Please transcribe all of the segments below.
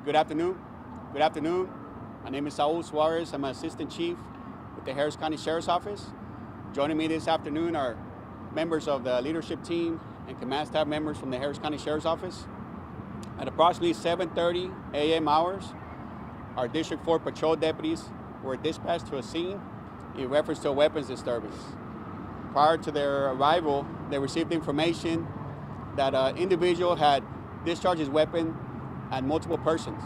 Good afternoon. Good afternoon. My name is Saul Suarez. I'm an assistant chief with the Harris County Sheriff's Office. Joining me this afternoon are members of the leadership team and command staff members from the Harris County Sheriff's Office. At approximately 7:30 a.m. hours, our District 4 patrol deputies were dispatched to a scene in reference to a weapons disturbance. Prior to their arrival, they received information that an individual had discharged his weapon at multiple persons.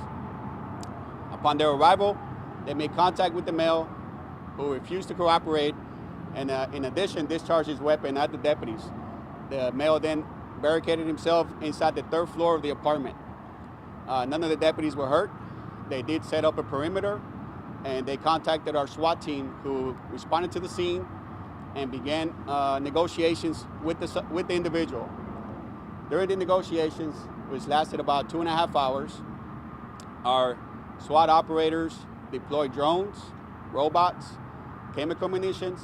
Upon their arrival, they made contact with the male who refused to cooperate and in addition discharged his weapon at the deputies. The male then barricaded himself inside the third floor of the apartment. None of the deputies were hurt. They did set up a perimeter and they contacted our SWAT team who responded to the scene and began negotiations with the individual. During the negotiations, which lasted about 2.5 hours, our SWAT operators deployed drones, robots, chemical munitions,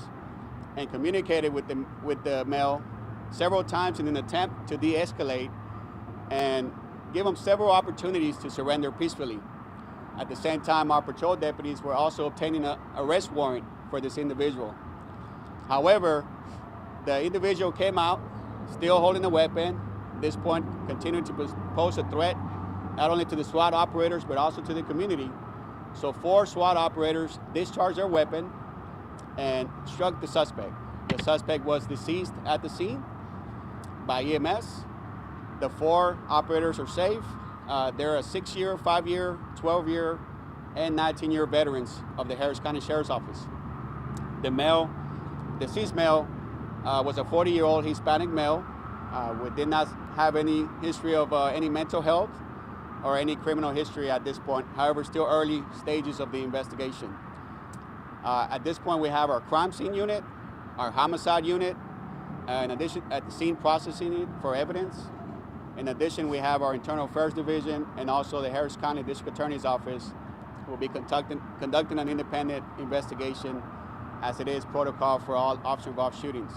and communicated with the male several times in an attempt to de-escalate and give him several opportunities to surrender peacefully. At the same time, our patrol deputies were also obtaining an arrest warrant for this individual. However, the individual came out still holding a weapon. At this point, continuing to pose a threat not only to the SWAT operators but also to the community. So 4 SWAT operators discharged their weapon and struck the suspect. The suspect was deceased at the scene by EMS. The 4 operators are safe. They're a 6-year, 5-year, 12-year, and 19-year veterans of the Harris County Sheriff's Office. The deceased male was a 40-year-old Hispanic male. We did not have any history of any mental health or any criminal history at this point. However, still early stages of the investigation. At this point, we have our crime scene unit, our homicide unit, in addition at the scene processing it for evidence. In addition, we have our Internal Affairs Division and also the Harris County District Attorney's Office will be conducting an independent investigation as it is protocol for all officer-involved shootings.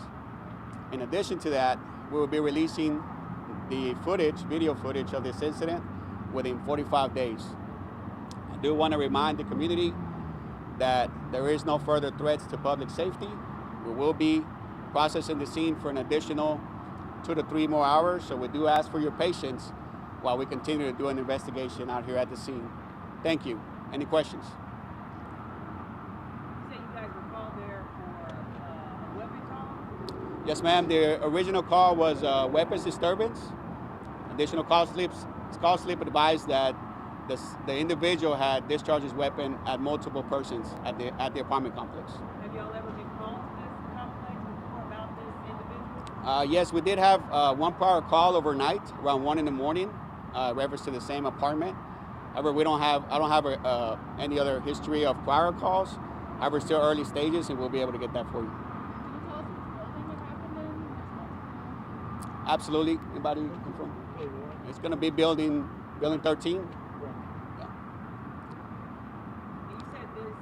In addition to that, we will be releasing the video footage of this incident within 45 days. I do want to remind the community that there is no further threats to public safety. We will be processing the scene for an additional 2 to 3 more hours, so we do ask for your patience while we continue to do an investigation out here at the scene. Thank you. Any questions? You say you guys were called there for a weapon call? Yes, ma'am. The original call was weapons disturbance. Additional call slips advised that the individual had discharged his weapon at multiple persons at the apartment complex. Have y'all ever been called to this complex before about this individual? Yes, we did have one prior call overnight around 1 in the morning, reference to the same apartment. However, I don't have any other history of prior calls. However, still early stages, and we'll be able to get that for you. Can you tell us which building it happened in? Absolutely. Anybody confirm? It's going to be building 13. You said this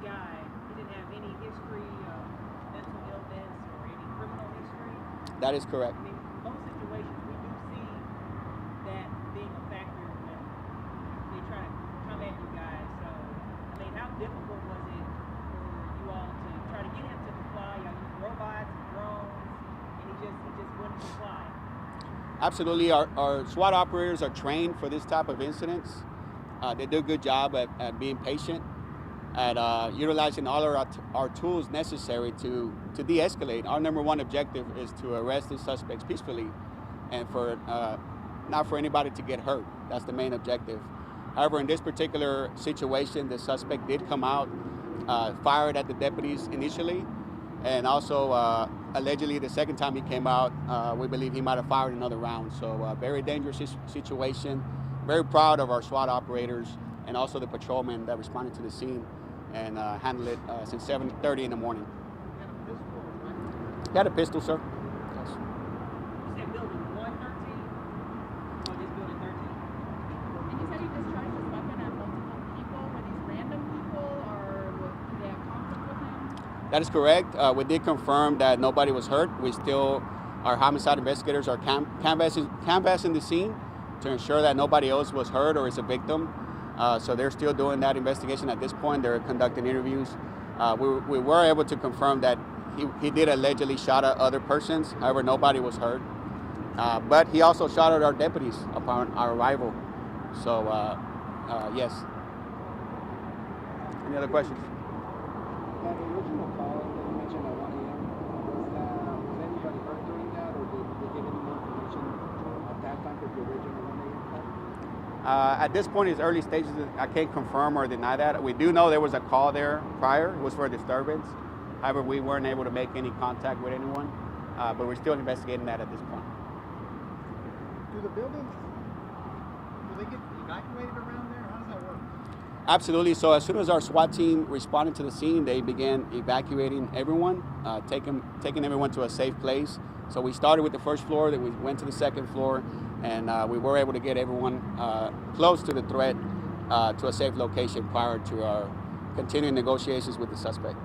guy, he didn't have any history of mental illness or any criminal history? That is correct. I mean, most situations we do see that being a factor when they try to come at you guys. So, I mean, how difficult was it for you all to try to get him to comply? Y'all use robots and drones, and he just wouldn't comply. Absolutely. Our SWAT operators are trained for this type of incidents. They do a good job at being patient, at utilizing all our tools necessary to de-escalate. Our number one objective is to arrest the suspects peacefully and for not for anybody to get hurt. That's the main objective. However, in this particular situation, the suspect did come out, fired at the deputies initially, and also allegedly the second time he came out, we believe he might have fired another round. So very dangerous situation. Very proud of our SWAT operators and also the patrolmen that responded to the scene and handled it since 7:30 in the morning. He had a pistol, sir. Yes. You said building 113 or this building 13? And you said he discharged his weapon at multiple people. Were these random people or did they have conflict with him? That is correct. We did confirm that nobody was hurt. Our homicide investigators are canvassing the scene to ensure that nobody else was hurt or is a victim. So they're still doing that investigation at this point. They're conducting interviews. We were able to confirm that he did allegedly shot at other persons. However, nobody was hurt. But he also shot at our deputies upon our arrival. So, yes. Any other questions? The original call that you mentioned at 1 a.m., was anybody hurt during that, or did they give any more information at that time for the original 1 a.m. call? At this point, it's early stages. I can't confirm or deny that. We do know there was a call there prior. It was for a disturbance. However, we weren't able to make any contact with anyone, but we're still investigating that at this point. Do the buildings, do they get evacuated around there? How does that work? Absolutely. So as soon as our SWAT team responded to the scene, they began evacuating everyone, taking everyone to a safe place. So we started with the first floor, then we went to the second floor, and we were able to get everyone close to the threat to a safe location prior to our continuing negotiations with the suspect.